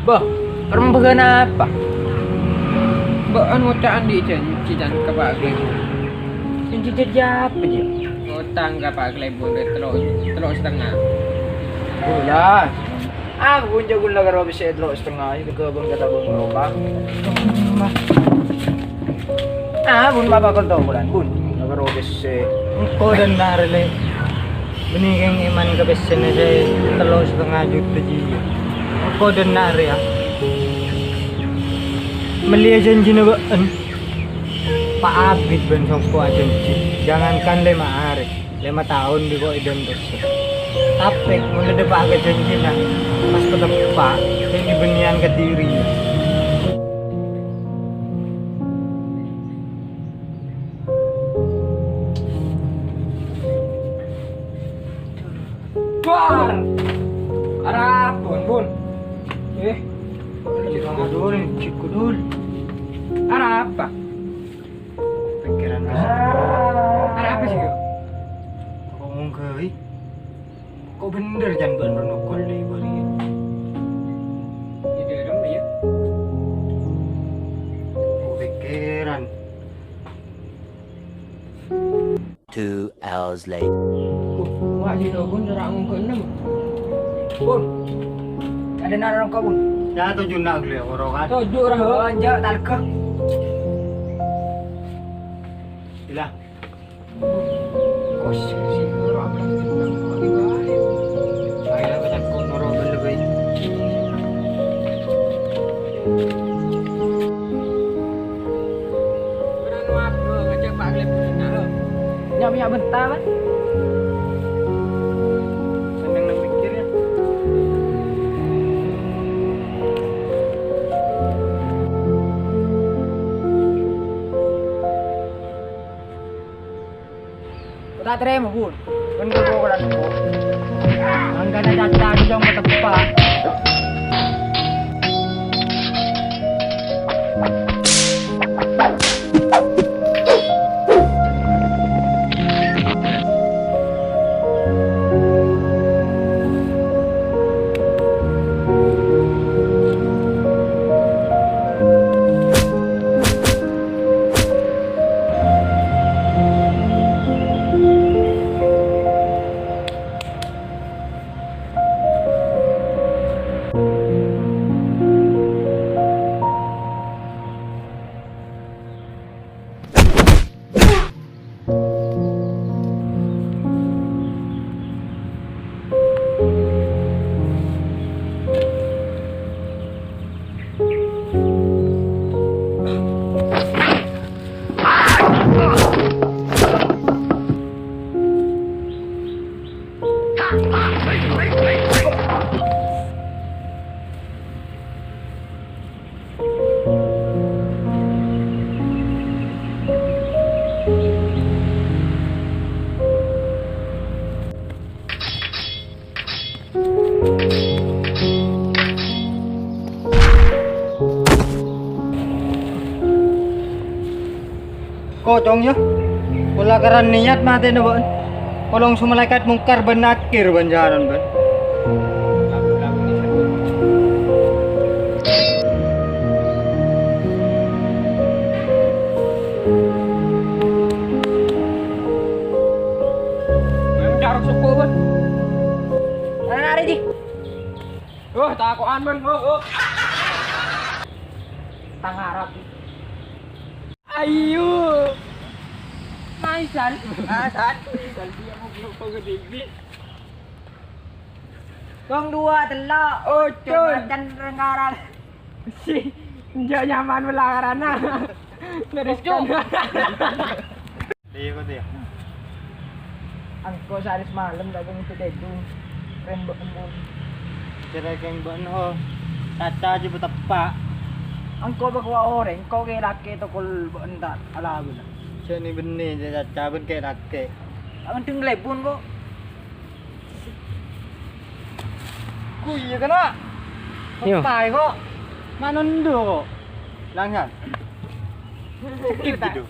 Bah, orang apa? Ba anu utaan di cincin kapak glebon. Cincin jadi apa dia? Utang kapak glebon telur setengah. Bulan. Aku pun jago lagar habis telur setengah itu ke bang kata bang roba. Bun bapa kau tahu bulan bun. Lagar habis Engkau dan narele benigeng iman ke besen saya telur setengah juta ji. Engkau dan nare ya. Melia janji nabaan Pak Abid ben songko janji. Jangankan 5 hari, 5 tahun di kok idon terus. Tapi mulai depan ke janji na pas ketepak yang dibenian ke diri. Buar. Arah bun. Jangan dulu, cikgu dulu. Arah apa? Pikiran besar. Arah apa sih kau? Kau mungkin kau bener jangan bernukul di bari. Jadi orang ya. Kau pikiran. 2 hours later. Mak di bun jarak ngungkul enam. Bun. Ada narang kau bun. Ya tujuh nak beli orang kan. Tujuh orang. Anja talkah. Ilah. Kos si orang kan bagi baik. Saya baca kau norong lebih. Beranu apa ngecek pak glebon nah. Nyak bentar kan? Seneng nang mikirnya. Tak terima bun. Kan kau dan kau. Angkat aja tadi dong ketepak. Kocong ya. Kula karan niat mati na ban. Kolong sumalaikat mungkar benakir banjaran ban. Memang jarak suku ban. Nari di. Takoan ban. Tangharap. Ayo. Maisan. San. Dia mau belum kau gede. Kong dua telok. Oh, cun. Macan renggaran. Si enggak nyaman belangarana. Neruskan. Iya kok dia. Angko sehari semalam dagang itu dedung. Rembok embun. Kira keng ban ho. Tata aja betepak. Angko bakwa orang. Kau kayak laki tu kul bentar. Alah guna. Siya ni benih dia tata ben kayak laki. Aman tinggal pun kok. Kuy ka na. Yo. Patay ko. Manondo ko. Lang yan. Skip video.